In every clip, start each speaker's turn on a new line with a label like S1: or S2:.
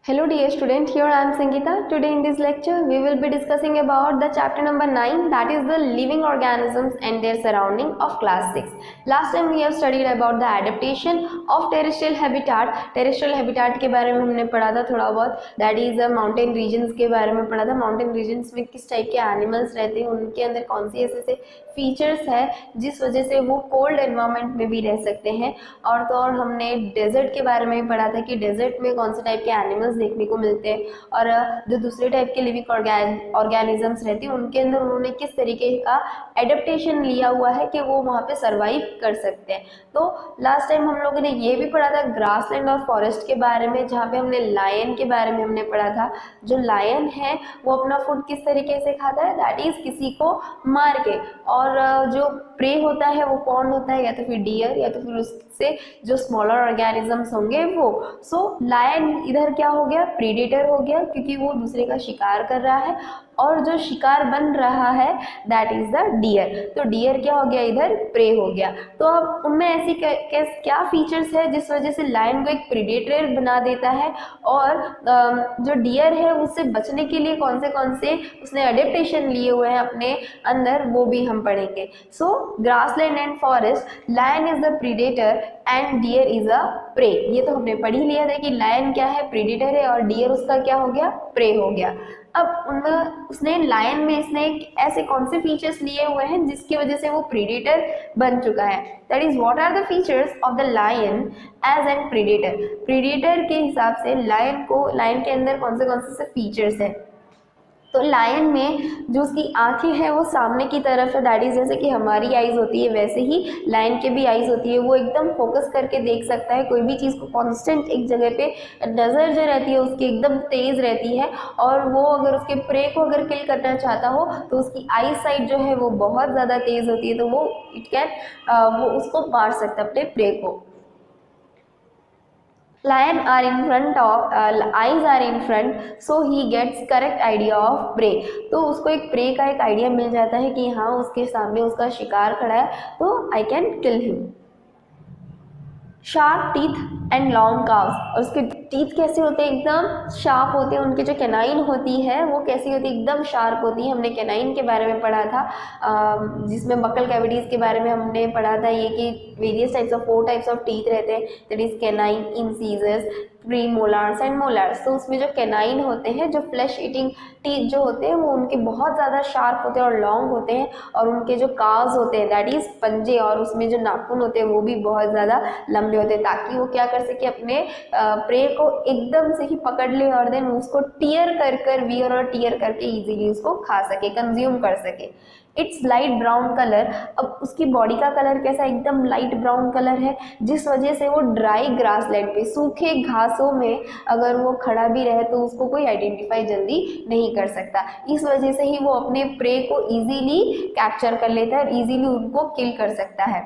S1: Hello dear student, here I am Sangeeta. Today in this lecture we will be discussing about the chapter number 9, that is the living organisms and their surrounding of class 6. Last time we have studied about the adaptation of terrestrial habitat. Terrestrial habitat के बारे में हमने पढ़ा था थोड़ा बहुत, that is mountain regions के बारे में पढ़ा था. Mountain regions में किस टाइप के animals रहते हैं, उनके अंदर कौन सी ऐसे फीचर्स है जिस वजह से वो कोल्ड एनवायरनमेंट में भी रह सकते हैं. और तो और हमने डेजर्ट के बारे में पढ़ा था कि डेजर्ट में कौन से टाइप के एनिमल्स देखने को मिलते हैं और जो दूसरे टाइप के लिविंग ऑर्गेनिजम्स रहते हैं उनके अंदर उन्होंने किस तरीके का एडेप्टेशन लिया हुआ है कि वो वहाँ पे सर्वाइव कर सकते हैं. तो लास्ट टाइम हम लोगों ने ये भी पढ़ा था ग्रासलैंड और फॉरेस्ट के बारे में, जहाँ पे हमने लायन के बारे में हमने पढ़ा था. जो लायन है वो अपना फूड किस तरीके से खाता है, दैट इज किसी को मार के. और जो प्रे होता है वो कौन होता है, या तो फिर डियर या तो फिर उससे जो स्मॉलर ऑर्गेनिजम्स होंगे वो. सो लायन इधर क्या हो गया, प्रीडेटर हो गया क्योंकि वो दूसरे का शिकार कर रहा है, और जो शिकार बन रहा है दैट इज द डियर. तो डियर क्या हो गया, इधर प्रे हो गया. तो अब उनमें ऐसी क्या फीचर्स है जिस वजह से लायन को एक प्रीडेटर बना देता है, और जो डियर है उससे बचने के लिए कौन से उसने एडेप्टेशन लिए हुए हैं अपने अंदर, वो भी हम पढ़ेंगे. So grassland and forest, lion is the predator and deer is a prey. ये तो हमने पढ़ ही लिया था कि लायन क्या है, प्रीडेटर है, और डियर उसका क्या हो गया, प्रे हो गया. अब उनमें उसने लायन में इसने एक ऐसे कौन से फीचर्स लिए हुए हैं जिसकी वजह से वो प्रीडेटर बन चुका है. That is what are the features of the lion as an predator. Predator के हिसाब से लायन के अंदर कौन से फीचर्स है. तो लायन में जो उसकी आंखें हैं वो सामने की तरफ है, दैट इज जैसे कि हमारी आइज होती है वैसे ही लायन के भी आइज होती है. वो एकदम फोकस करके देख सकता है कोई भी चीज़ को, कांस्टेंट एक जगह पे नज़र जो रहती है उसकी एकदम तेज़ रहती है. और वो अगर उसके प्रे को अगर किल करना चाहता हो तो उसकी आई साइड जो है वो बहुत ज़्यादा तेज़ होती है, तो वो वो उसको मार सकता है अपने प्रे को. Lion are in front of eyes are in front, so he gets correct idea of prey. तो उसको एक प्रे का एक आइडिया मिल जाता है कि हाँ उसके सामने उसका शिकार खड़ा है, तो I can kill him. Sharp teeth and long calves, और उसके टीथ कैसे होते हैं, एकदम शार्प होते हैं. उनके जो कैनाइन होती है वो कैसी होती है, एकदम शार्प होती है. हमने कैनाइन के बारे में पढ़ा था, जिसमें बकल कैविटीज़ के बारे में हमने पढ़ा था ये कि various types of 4 types of teeth रहते हैं, that is canine, incisors, premolars and molars. तो उसमें जो कैनाइन होते हैं, जो फ्लैश ईटिंग टीथ जो होते हैं वो उनके बहुत ज़्यादा शार्प होते हैं और लॉन्ग होते हैं. और उनके जो काव्स होते हैं दैट इज पंजे, और उसमें जो नाखून होते हैं वो भी बहुत ज़्यादा लंबे होते हैं, ताकि वो क्या कर सके, अपने प्रे को एकदम से ही पकड़ ले और देन उसको टीयर कर वियर और टीयर करके इजीली उसको खा सके, कंज्यूम कर सके. Its light brown colour. अब उसकी बॉडी का कलर कैसा, एकदम लाइट ब्राउन कलर है, जिस वजह से वो ड्राई ग्रासलैंड पे, सूखे घासों में अगर वो खड़ा भी रहे तो उसको कोई आइडेंटिफाई जल्दी नहीं कर सकता. इस वजह से ही वो अपने प्रे को इजीली कैप्चर कर लेता है और इजीली उनको किल कर सकता है.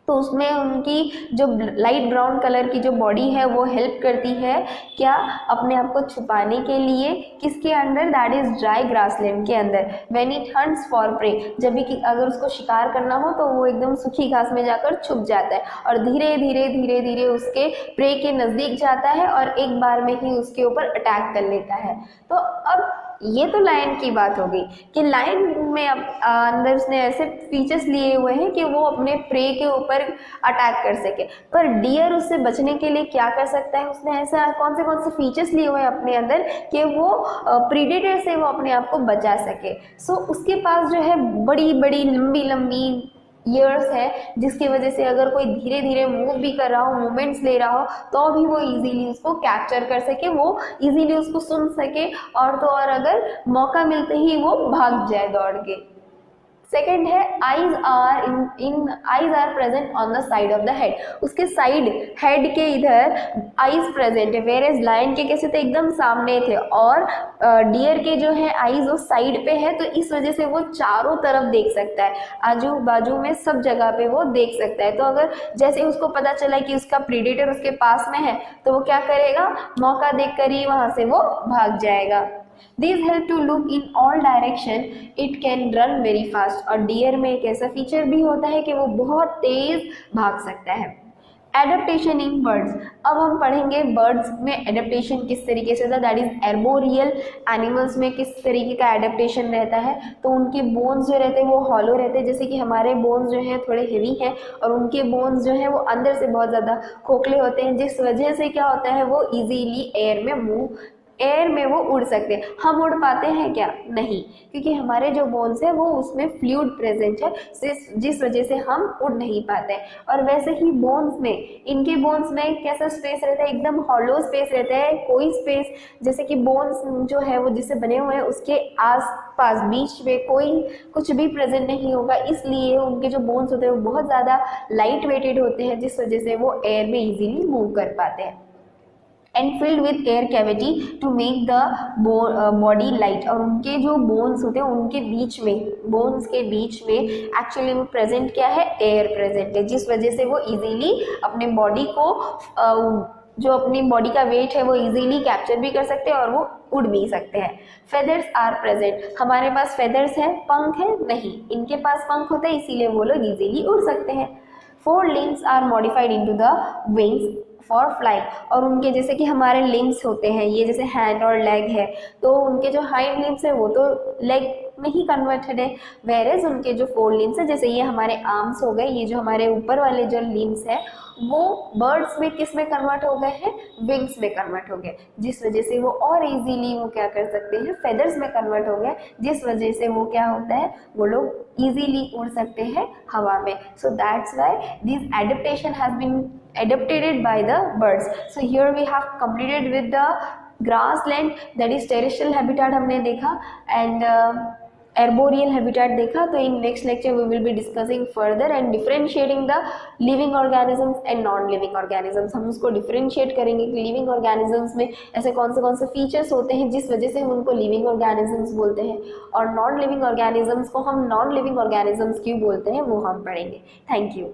S1: तो उसमें उनकी जो लाइट ब्राउन कलर की जो बॉडी है वो हेल्प करती है क्या, अपने आप को छुपाने के लिए. किसके अंदर, दैट इज ड्राई ग्रासलैंड के अंदर. When it hunts for prey, जब भी अगर उसको शिकार करना हो तो वो एकदम सूखी घास में जाकर छुप जाता है और धीरे धीरे उसके प्रे के नज़दीक जाता है और एक बार में ही उसके ऊपर अटैक कर लेता है. तो अब ये तो लायन की बात हो गई कि लायन में अंदर उसने ऐसे फीचर्स लिए हुए हैं कि वो अपने प्रे के ऊपर अटैक कर सके. पर डियर उससे बचने के लिए क्या कर सकता है, उसने ऐसा कौन से फीचर्स लिए हुए हैं अपने अंदर कि वो प्रीडेटर से वो अपने आप को बचा सके. सो उसके पास जो है बड़ी बड़ी लंबी ईयर्स है, जिसकी वजह से अगर कोई धीरे धीरे मूव भी कर रहा हो, मूवमेंट्स ले रहा हो, तो भी वो इजीली उसको कैप्चर कर सके, वो इजीली उसको सुन सके, और तो और अगर मौका मिलते ही वो भाग जाए दौड़ के. सेकेंड है eyes are present on the side of the head. उसके साइड हेड के इधर आईज प्रेजेंट है, वेयर एज लायन के कैसे थे, एकदम सामने थे, और डियर के जो है आईज वो साइड पे है. तो इस वजह से वो चारों तरफ देख सकता है, आजू बाजू में सब जगह पे वो देख सकता है. तो अगर जैसे उसको पता चला कि उसका प्रीडेटर उसके पास में है तो वो क्या करेगा, मौका देखकर ही वहां से वो भाग जाएगा. These help to look in all direction. It can run very fast. और डियर में एक ऐसा फीचर भी होता है कि वो बहुत तेज भाग सकता है. Adaptation in birds. अब हम पढ़ेंगे बर्ड्स में एडेप्टेशन किस तरीके से होता है, दैट इज एर्बोरियल एनिमल्स में किस तरीके का एडेप्टेशन रहता है। तो उनके बोन्स जो रहते हैं वो हॉलो रहते हैं, जैसे कि हमारे बोन्स जो हैं थोड़े हेवी हैं और उनके बोन्स जो हैं वो अंदर से बहुत ज़्यादा खोखले होते हैं, जिस वजह से क्या होता है वो इजीली एयर में वो उड़ सकते हैं। हम उड़ पाते हैं क्या? नहीं, क्योंकि हमारे जो बोन्स है वो उसमें फ्लूइड प्रेजेंट है, जिस वजह से हम उड़ नहीं पाते हैं। और वैसे ही बोन्स में, इनके बोन्स में कैसा स्पेस रहता है, एकदम हॉलो स्पेस रहता है, कोई स्पेस, जैसे कि बोन्स जो है वो जिससे बने हुए हैं उसके आस पास बीच में कोई कुछ भी प्रेजेंट नहीं होगा, इसलिए उनके जो बोन्स होते हैं वो बहुत ज़्यादा लाइट वेटेड होते हैं, जिस वजह से वो एयर में इजीली मूव कर पाते हैं। And filled with air cavity to make the body light. और उनके जो बोन्स होते हैं उनके बीच में, बोन्स के बीच में एक्चुअली में प्रेजेंट क्या है, एयर प्रेजेंट है, जिस वजह से वो इजीली अपने बॉडी को जो अपनी बॉडी का वेट है वो इजीली कैप्चर भी कर सकते हैं और वो उड़ भी सकते हैं। फेदर्स आर प्रेजेंट, हमारे पास फेदर्स है, पंख है नहीं, इनके पास पंख होते हैं इसीलिए वो लोग इजीली उड़ सकते हैं। 4 limbs are modified into the wings for flying. और उनके जैसे कि हमारे लिम्स होते हैं, ये जैसे हैंड और लेग है, तो उनके जो हाइंड लिम्स है वो तो लेग में ही कन्वर्टेड है, वेरेज उनके जो 4 लिम्स है, जैसे ये हमारे आर्म्स हो गए, ये जो हमारे ऊपर वाले जो लिम्स है वो बर्ड्स में किस में कन्वर्ट हो गए हैं, विंग्स में कन्वर्ट हो गए, जिस वजह से वो और इजीली वो क्या कर सकते हैं, फेदर्स में कन्वर्ट हो गए, जिस वजह से वो क्या होता है, वो लोग इजीली उड़ सकते हैं हवा में। So that's why this adaptation has been adapted by the birds. So here we have completed with the grassland, that is terrestrial habitat हमने देखा, and arboreal habitat देखा। तो in next lecture we will be discussing further and differentiating the living organisms and non living organisms। हम उसको differentiate करेंगे कि living organisms में ऐसे कौन से features होते हैं जिस वजह से हम उनको living organisms बोलते हैं, और non living organisms को हम non living organisms क्यों बोलते हैं वो हम पढ़ेंगे। Thank you.